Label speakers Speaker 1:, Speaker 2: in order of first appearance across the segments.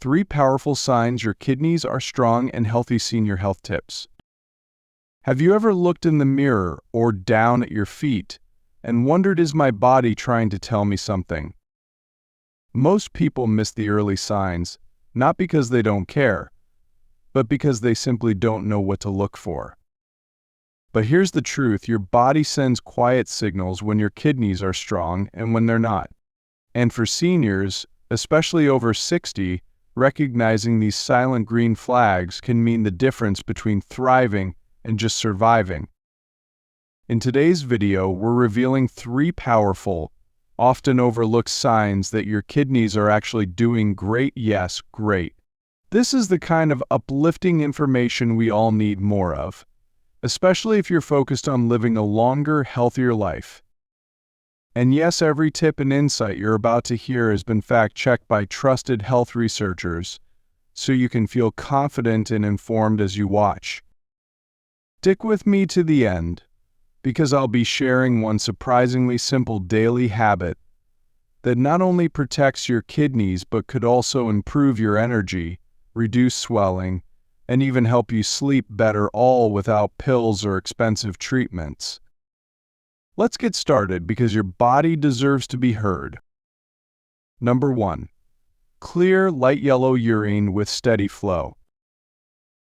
Speaker 1: 3 powerful signs your kidneys are strong and healthy. Senior health tips. Have you ever looked in the mirror or down at your feet and wondered, is my body trying to tell me something? Most people miss the early signs, not because they don't care, but because they simply don't know what to look for. But here's the truth: your body sends quiet signals when your kidneys are strong and when they're not. And for seniors, especially over 60, recognizing these silent green flags can mean the difference between thriving and just surviving. In today's video, we're revealing 3 powerful, often overlooked signs that your kidneys are actually doing great. Yes, great. This is the kind of uplifting information we all need more of, especially if you're focused on living a longer, healthier life. And yes, every tip and insight you're about to hear has been fact-checked by trusted health researchers, so you can feel confident and informed as you watch. Stick with me to the end, because I'll be sharing one surprisingly simple daily habit that not only protects your kidneys but could also improve your energy, reduce swelling, and even help you sleep better, all without pills or expensive treatments. Let's get started, because your body deserves to be heard. Number 1. Clear, light yellow urine with steady flow.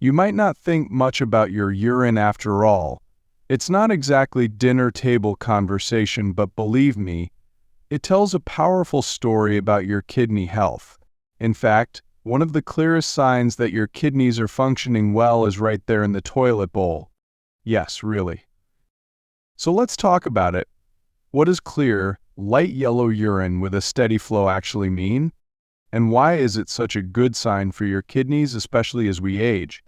Speaker 1: You might not think much about your urine after all. It's not exactly dinner table conversation, but believe me, it tells a powerful story about your kidney health. In fact, one of the clearest signs that your kidneys are functioning well is right there in the toilet bowl. Yes, really. So let's talk about it. What does clear, light yellow urine with a steady flow actually mean? And why is it such a good sign for your kidneys, especially as we age?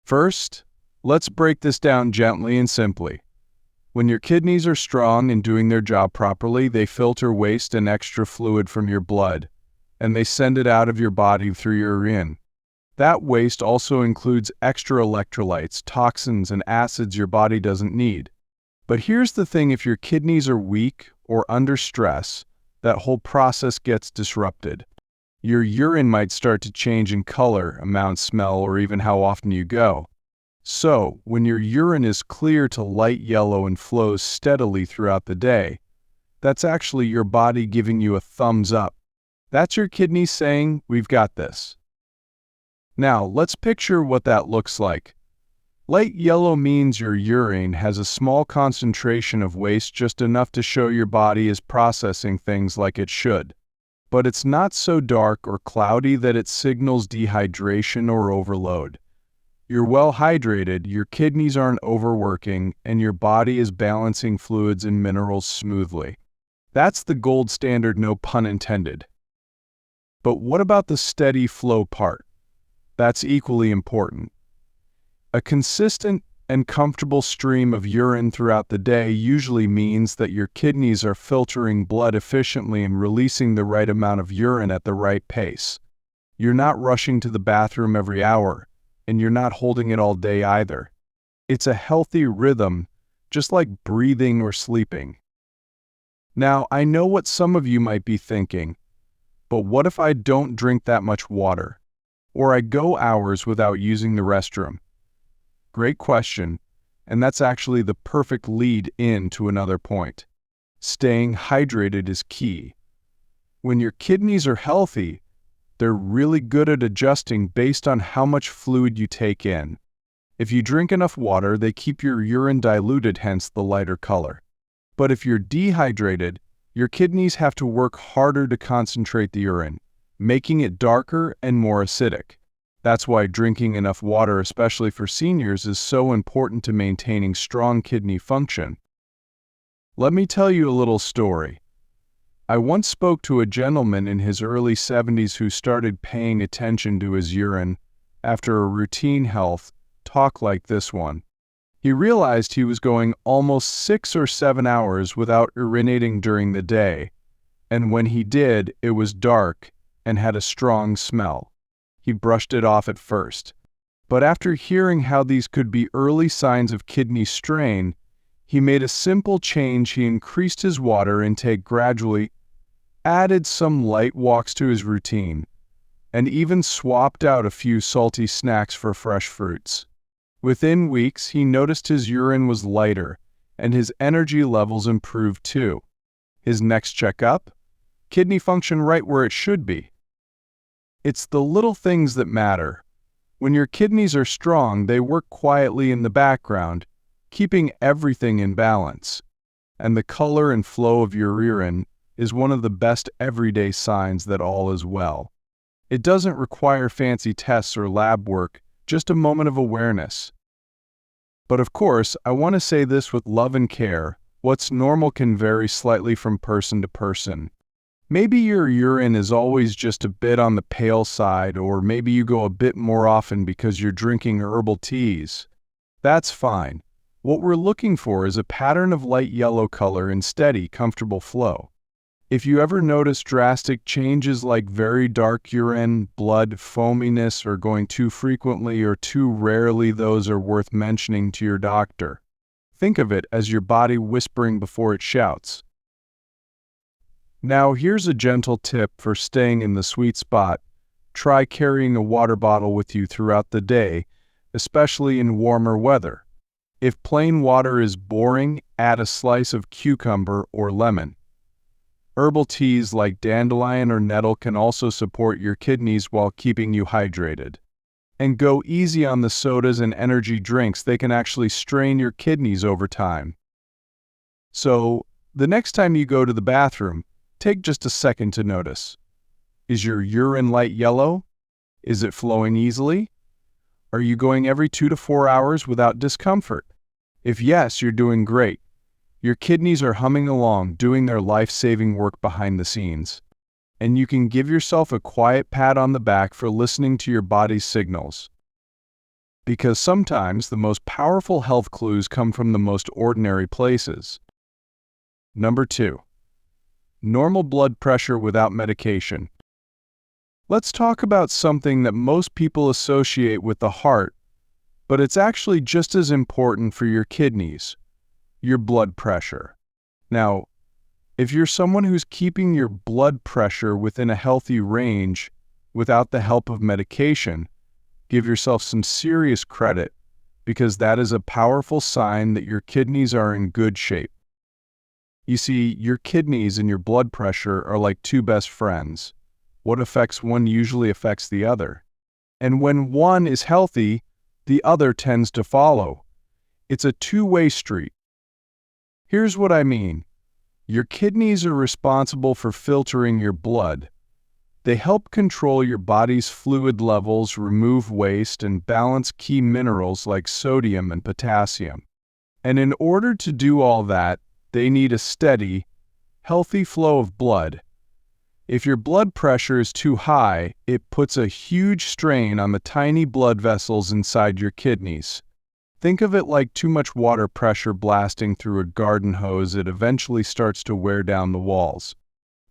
Speaker 1: First, let's break this down gently and simply. When your kidneys are strong and doing their job properly, they filter waste and extra fluid from your blood, and they send it out of your body through your urine. That waste also includes extra electrolytes, toxins, and acids your body doesn't need. But here's the thing: if your kidneys are weak or under stress, that whole process gets disrupted. Your urine might start to change in color, amount, smell, or even how often you go. So, when your urine is clear to light yellow and flows steadily throughout the day, that's actually your body giving you a thumbs up. That's your kidneys saying, "We've got this." Now, let's picture what that looks like. Light yellow means your urine has a small concentration of waste, just enough to show your body is processing things like it should. But it's not so dark or cloudy that it signals dehydration or overload. You're well hydrated, your kidneys aren't overworking, and your body is balancing fluids and minerals smoothly. That's the gold standard, no pun intended. But what about the steady flow part? That's equally important. A consistent and comfortable stream of urine throughout the day usually means that your kidneys are filtering blood efficiently and releasing the right amount of urine at the right pace. You're not rushing to the bathroom every hour, and you're not holding it all day either. It's a healthy rhythm, just like breathing or sleeping. Now, I know what some of you might be thinking, but what if I don't drink that much water? Or I go hours without using the restroom? Great question, and that's actually the perfect lead in to another point. Staying hydrated is key. When your kidneys are healthy, they're really good at adjusting based on how much fluid you take in. If you drink enough water, they keep your urine diluted, hence the lighter color. But if you're dehydrated, your kidneys have to work harder to concentrate the urine, making it darker and more acidic. That's why drinking enough water, especially for seniors, is so important to maintaining strong kidney function. Let me tell you a little story. I once spoke to a gentleman in his early 70s who started paying attention to his urine after a routine health talk like this one. He realized he was going almost 6 or 7 hours without urinating during the day, and when he did, it was dark and had a strong smell. He brushed it off at first, but after hearing how these could be early signs of kidney strain, he made a simple change. He increased his water intake gradually, added some light walks to his routine, and even swapped out a few salty snacks for fresh fruits. Within weeks, he noticed his urine was lighter, and his energy levels improved too. His next checkup? Kidney function right where it should be. It's the little things that matter. When your kidneys are strong, they work quietly in the background, keeping everything in balance. And the color and flow of your urine is one of the best everyday signs that all is well. It doesn't require fancy tests or lab work, just a moment of awareness. But of course, I want to say this with love and care. What's normal can vary slightly from person to person. Maybe your urine is always just a bit on the pale side, or maybe you go a bit more often because you're drinking herbal teas. That's fine. What we're looking for is a pattern of light yellow color and steady, comfortable flow. If you ever notice drastic changes like very dark urine, blood, foaminess, or going too frequently or too rarely, those are worth mentioning to your doctor. Think of it as your body whispering before it shouts. Now, here's a gentle tip for staying in the sweet spot. Try carrying a water bottle with you throughout the day, especially in warmer weather. If plain water is boring, add a slice of cucumber or lemon. Herbal teas like dandelion or nettle can also support your kidneys while keeping you hydrated. And go easy on the sodas and energy drinks. They can actually strain your kidneys over time. So, the next time you go to the bathroom, take just a second to notice. Is your urine light yellow? Is it flowing easily? Are you going every 2 to 4 hours without discomfort? If yes, you're doing great. Your kidneys are humming along, doing their life-saving work behind the scenes. And you can give yourself a quiet pat on the back for listening to your body's signals. Because sometimes the most powerful health clues come from the most ordinary places. Number 2. Normal blood pressure without medication. Let's talk about something that most people associate with the heart, but it's actually just as important for your kidneys: your blood pressure. Now, if you're someone who's keeping your blood pressure within a healthy range without the help of medication, give yourself some serious credit, because that is a powerful sign that your kidneys are in good shape. You see, your kidneys and your blood pressure are like two best friends. What affects one usually affects the other. And when one is healthy, the other tends to follow. It's a two-way street. Here's what I mean. Your kidneys are responsible for filtering your blood. They help control your body's fluid levels, remove waste, and balance key minerals like sodium and potassium. And in order to do all that, they need a steady, healthy flow of blood. If your blood pressure is too high, it puts a huge strain on the tiny blood vessels inside your kidneys. Think of it like too much water pressure blasting through a garden hose. It eventually starts to wear down the walls.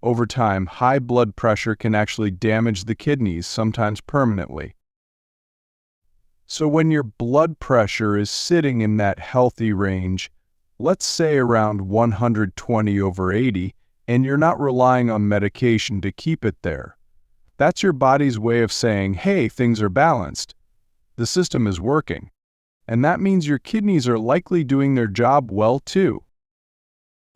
Speaker 1: Over time, high blood pressure can actually damage the kidneys, sometimes permanently. So when your blood pressure is sitting in that healthy range, let's say around 120/80, and you're not relying on medication to keep it there, that's your body's way of saying, hey, things are balanced. The system is working. And that means your kidneys are likely doing their job well too.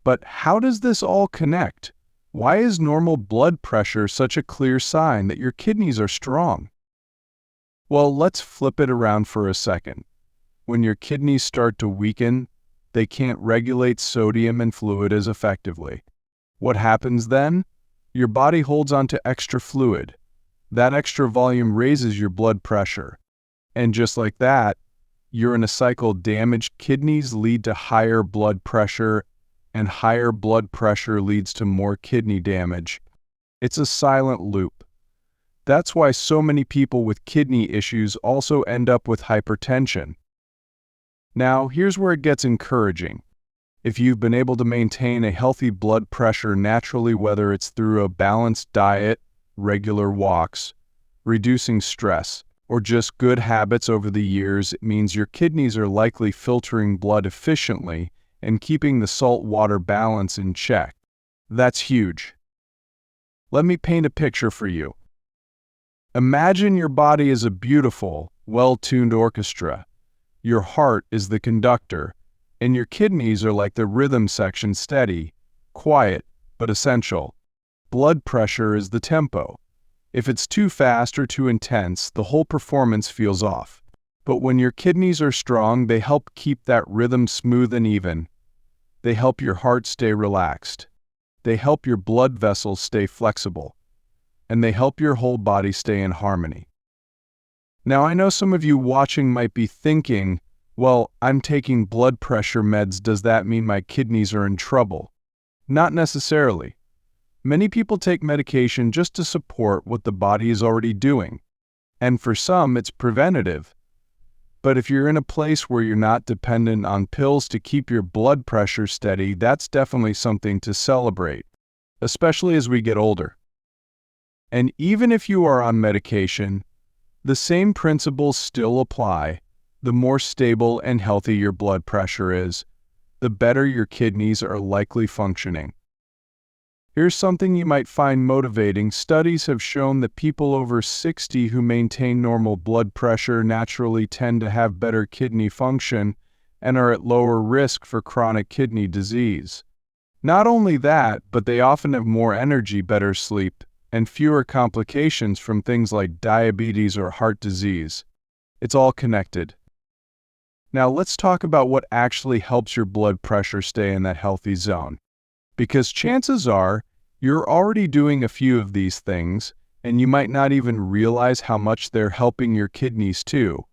Speaker 1: But how does this all connect? Why is normal blood pressure such a clear sign that your kidneys are strong? Well, let's flip it around for a second. When your kidneys start to weaken, they can't regulate sodium and fluid as effectively. What happens then? Your body holds on to extra fluid. That extra volume raises your blood pressure. And just like that, you're in a cycle. Damaged kidneys lead to higher blood pressure, and higher blood pressure leads to more kidney damage. It's a silent loop. That's why so many people with kidney issues also end up with hypertension. Now, here's where it gets encouraging. If you've been able to maintain a healthy blood pressure naturally, whether it's through a balanced diet, regular walks, reducing stress, or just good habits over the years, it means your kidneys are likely filtering blood efficiently and keeping the salt-water balance in check. That's huge. Let me paint a picture for you. Imagine your body is a beautiful, well-tuned orchestra. Your heart is the conductor, and your kidneys are like the rhythm section, steady, quiet, but essential. Blood pressure is the tempo. If it's too fast or too intense, the whole performance feels off. But when your kidneys are strong, they help keep that rhythm smooth and even. They help your heart stay relaxed. They help your blood vessels stay flexible. And they help your whole body stay in harmony. Now, I know some of you watching might be thinking, well, I'm taking blood pressure meds, does that mean my kidneys are in trouble? Not necessarily. Many people take medication just to support what the body is already doing. And for some, it's preventative. But if you're in a place where you're not dependent on pills to keep your blood pressure steady, that's definitely something to celebrate, especially as we get older. And even if you are on medication, the same principles still apply. The more stable and healthy your blood pressure is, the better your kidneys are likely functioning. Here's something you might find motivating. Studies have shown that people over 60 who maintain normal blood pressure naturally tend to have better kidney function and are at lower risk for chronic kidney disease. Not only that, but they often have more energy, better sleep, and fewer complications from things like diabetes or heart disease. It's all connected. Now let's talk about what actually helps your blood pressure stay in that healthy zone. Because chances are, you're already doing a few of these things, and you might not even realize how much they're helping your kidneys too.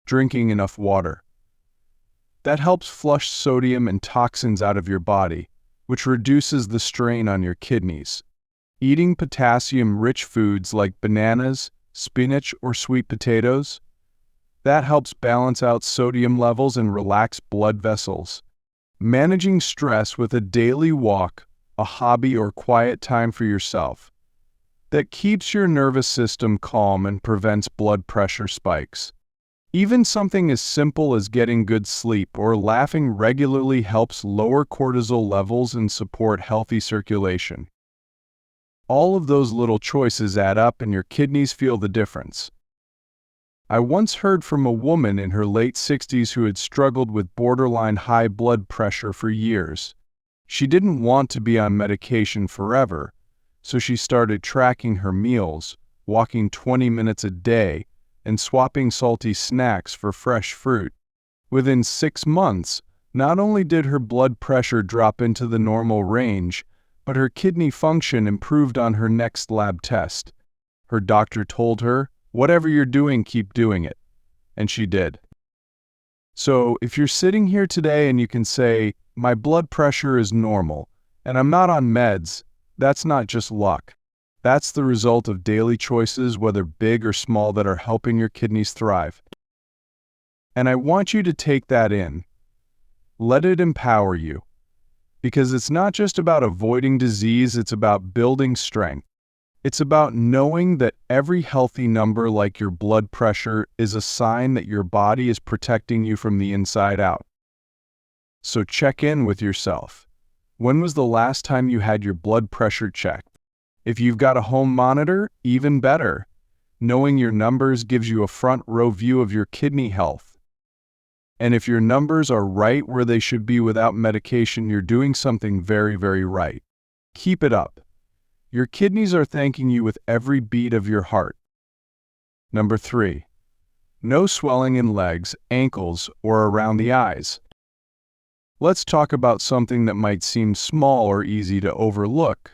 Speaker 1: Drinking enough water. That helps flush sodium and toxins out of your body, which reduces the strain on your kidneys. Eating potassium-rich foods like bananas, spinach, or sweet potatoes. That helps balance out sodium levels and relax blood vessels. Managing stress with a daily walk, a hobby, or quiet time for yourself. That keeps your nervous system calm and prevents blood pressure spikes. Even something as simple as getting good sleep or laughing regularly helps lower cortisol levels and support healthy circulation. All of those little choices add up and your kidneys feel the difference. I once heard from a woman in her late 60s who had struggled with borderline high blood pressure for years. She didn't want to be on medication forever, so she started tracking her meals, walking 20 minutes a day, and swapping salty snacks for fresh fruit. Within 6 months, not only did her blood pressure drop into the normal range, but her kidney function improved on her next lab test. Her doctor told her, "Whatever you're doing, keep doing it." And she did. So if you're sitting here today and you can say, "My blood pressure is normal, and I'm not on meds," that's not just luck. That's the result of daily choices, whether big or small, that are helping your kidneys thrive. And I want you to take that in. Let it empower you. Because it's not just about avoiding disease, it's about building strength. It's about knowing that every healthy number like your blood pressure is a sign that your body is protecting you from the inside out. So check in with yourself. When was the last time you had your blood pressure checked? If you've got a home monitor, even better. Knowing your numbers gives you a front row view of your kidney health. And if your numbers are right where they should be without medication, you're doing something very, very right. Keep it up. Your kidneys are thanking you with every beat of your heart. Number 3. No swelling in legs, ankles, or around the eyes. Let's talk about something that might seem small or easy to overlook,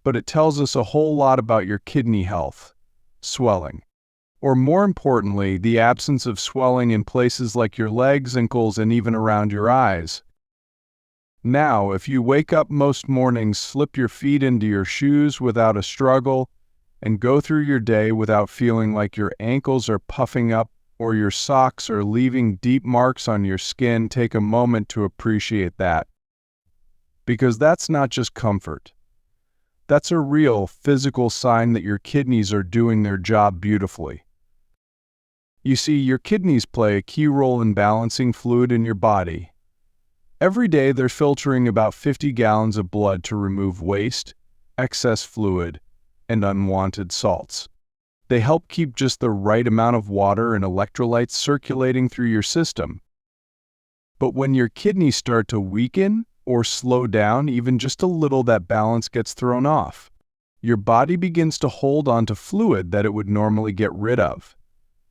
Speaker 1: but it tells us a whole lot about your kidney health: swelling. Or more importantly, the absence of swelling in places like your legs, ankles, and even around your eyes. Now, if you wake up most mornings, slip your feet into your shoes without a struggle, and go through your day without feeling like your ankles are puffing up or your socks are leaving deep marks on your skin, take a moment to appreciate that. Because that's not just comfort. That's a real physical sign that your kidneys are doing their job beautifully. You see, your kidneys play a key role in balancing fluid in your body. Every day they're filtering about 50 gallons of blood to remove waste, excess fluid, and unwanted salts. They help keep just the right amount of water and electrolytes circulating through your system. But when your kidneys start to weaken or slow down even just a little, that balance gets thrown off. Your body begins to hold on to fluid that it would normally get rid of.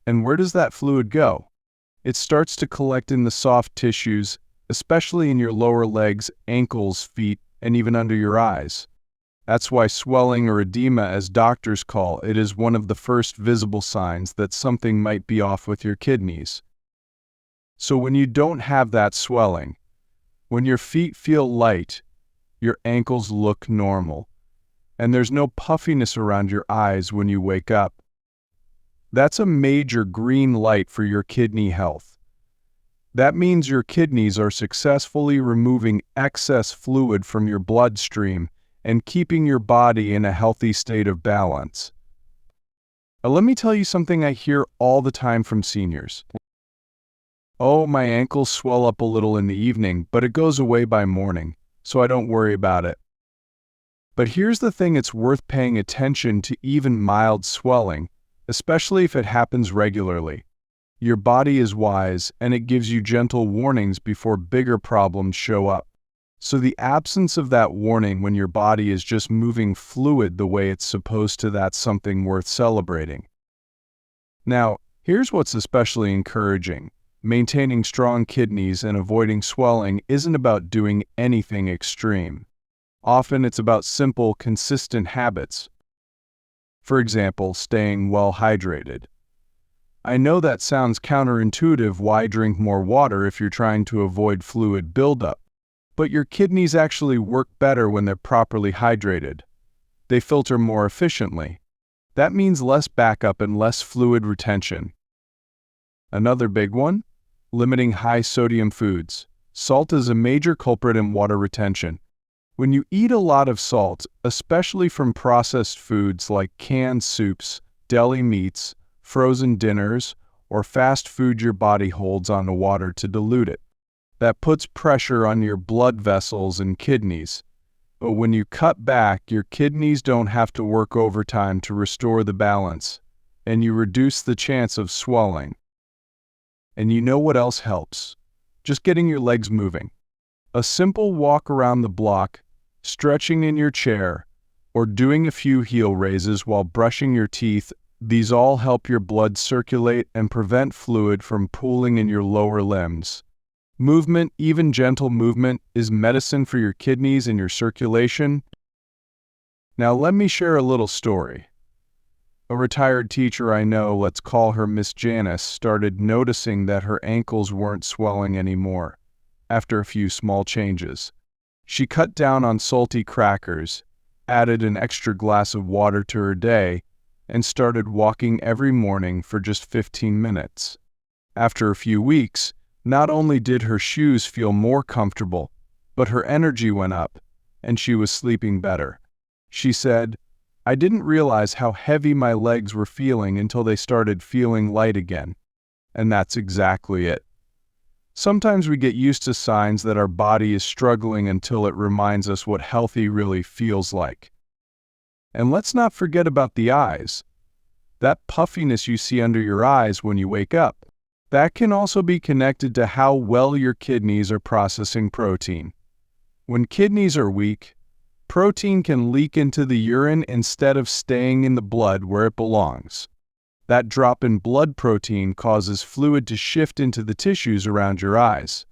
Speaker 1: And where does that fluid go? It starts to collect in the soft tissues, especially in your lower legs, ankles, feet, and even under your eyes. That's why swelling, or edema as doctors call it, is one of the first visible signs that something might be off with your kidneys. So when you don't have that swelling, when your feet feel light, your ankles look normal, and there's no puffiness around your eyes when you wake up, that's a major green light for your kidney health. That means your kidneys are successfully removing excess fluid from your bloodstream and keeping your body in a healthy state of balance. Now, let me tell you something I hear all the time from seniors. Oh, my ankles swell up a little in the evening, but it goes away by morning, so I don't worry about it. But here's the thing, it's worth paying attention to even mild swelling, especially if it happens regularly. Your body is wise, and it gives you gentle warnings before bigger problems show up. So the absence of that warning when your body is just moving fluid the way it's supposed to, that's something worth celebrating. Now, here's what's especially encouraging. Maintaining strong kidneys and avoiding swelling isn't about doing anything extreme. Often it's about simple, consistent habits. For example, staying well hydrated. I know that sounds counterintuitive. Why drink more water if you're trying to avoid fluid buildup? But your kidneys actually work better when they're properly hydrated. They filter more efficiently. That means less backup and less fluid retention. Another big one? Limiting high sodium foods. Salt is a major culprit in water retention. When you eat a lot of salt, especially from processed foods like canned soups, deli meats, frozen dinners, or fast food, your body holds on to water to dilute it. That puts pressure on your blood vessels and kidneys. But when you cut back, your kidneys don't have to work overtime to restore the balance, and you reduce the chance of swelling. And you know what else helps? Just getting your legs moving. A simple walk around the block, stretching in your chair, or doing a few heel raises while brushing your teeth, these all help your blood circulate and prevent fluid from pooling in your lower limbs. Movement, even gentle movement, is medicine for your kidneys and your circulation. Now let me share a little story. A retired teacher I know, let's call her Miss Janice, started noticing that her ankles weren't swelling anymore after a few small changes. She cut down on salty crackers, added an extra glass of water to her day, and started walking every morning for just 15 minutes. After a few weeks, not only did her shoes feel more comfortable, but her energy went up, and she was sleeping better. She said, "I didn't realize how heavy my legs were feeling until they started feeling light again." And that's exactly it. Sometimes we get used to signs that our body is struggling until it reminds us what healthy really feels like. And let's not forget about the eyes. That puffiness you see under your eyes when you wake up, that can also be connected to how well your kidneys are processing protein. When kidneys are weak, protein can leak into the urine instead of staying in the blood where it belongs. That drop in blood protein causes fluid to shift into the tissues around your eyes.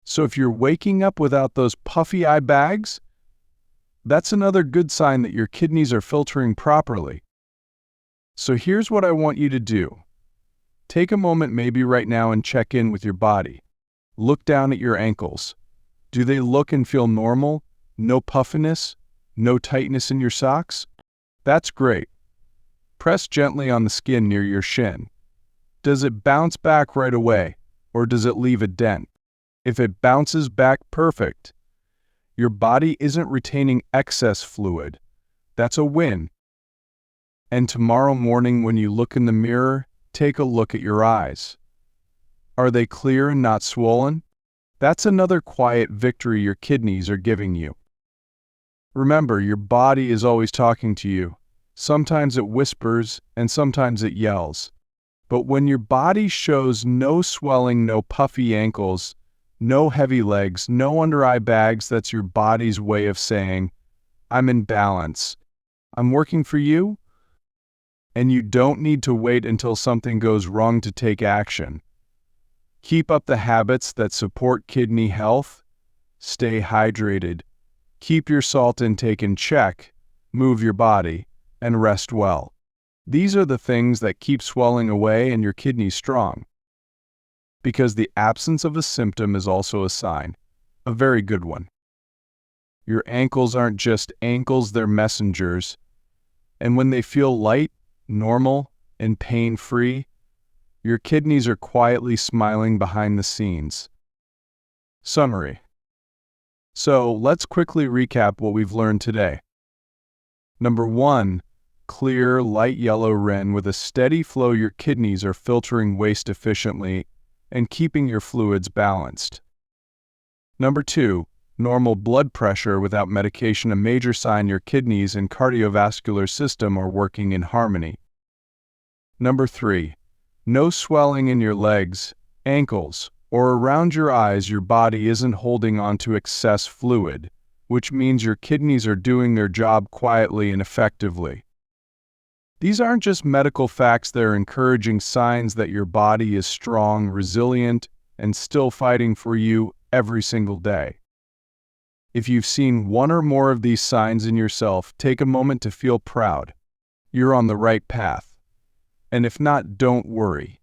Speaker 1: So if you're waking up without those puffy eye bags, that's another good sign that your kidneys are filtering properly. So here's what I want you to do. Take a moment maybe right now and check in with your body. Look down at your ankles. Do they look and feel normal? No puffiness? No tightness in your socks? That's great. Press gently on the skin near your shin. Does it bounce back right away, or does it leave a dent? If it bounces back, perfect. Your body isn't retaining excess fluid. That's a win. And tomorrow morning when you look in the mirror, take a look at your eyes. Are they clear and not swollen? That's another quiet victory your kidneys are giving you. Remember, your body is always talking to you. Sometimes it whispers, and sometimes it yells. But when your body shows no swelling, no puffy ankles, no heavy legs, no under-eye bags, that's your body's way of saying, I'm in balance. I'm working for you, and you don't need to wait until something goes wrong to take action. Keep up the habits that support kidney health. Stay hydrated. Keep your salt intake in check. Move your body, and rest well. These are the things that keep swelling away and your kidneys strong. Because the absence of a symptom is also a sign, a very good one. Your ankles aren't just ankles, they're messengers. And when they feel light, normal, and pain-free, your kidneys are quietly smiling behind the scenes. Summary. So, let's quickly recap what we've learned today. Number 1, clear, light yellow urine with a steady flow. Your kidneys are filtering waste efficiently and keeping your fluids balanced. Number 2, normal blood pressure without medication, a major sign your kidneys and cardiovascular system are working in harmony. Number 3, no swelling in your legs, ankles, or around your eyes. Your body isn't holding on to excess fluid, which means your kidneys are doing their job quietly and effectively. These aren't just medical facts, they're encouraging signs that your body is strong, resilient, and still fighting for you every single day. If you've seen one or more of these signs in yourself, take a moment to feel proud. You're on the right path. And if not, don't worry.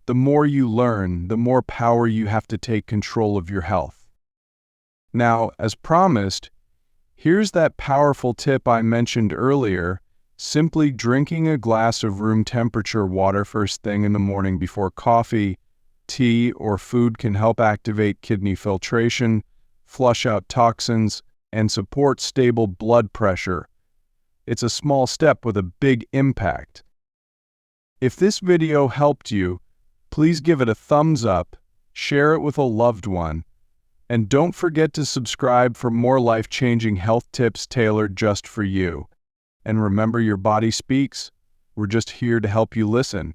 Speaker 1: The more you learn, the more power you have to take control of your health. Now, as promised, here's that powerful tip I mentioned earlier. Simply drinking a glass of room temperature water first thing in the morning before coffee, tea, or food can help activate kidney filtration, flush out toxins, and support stable blood pressure. It's a small step with a big impact. If this video helped you, please give it a thumbs up, share it with a loved one, and don't forget to subscribe for more life-changing health tips tailored just for you. And remember, your body speaks. We're just here to help you listen.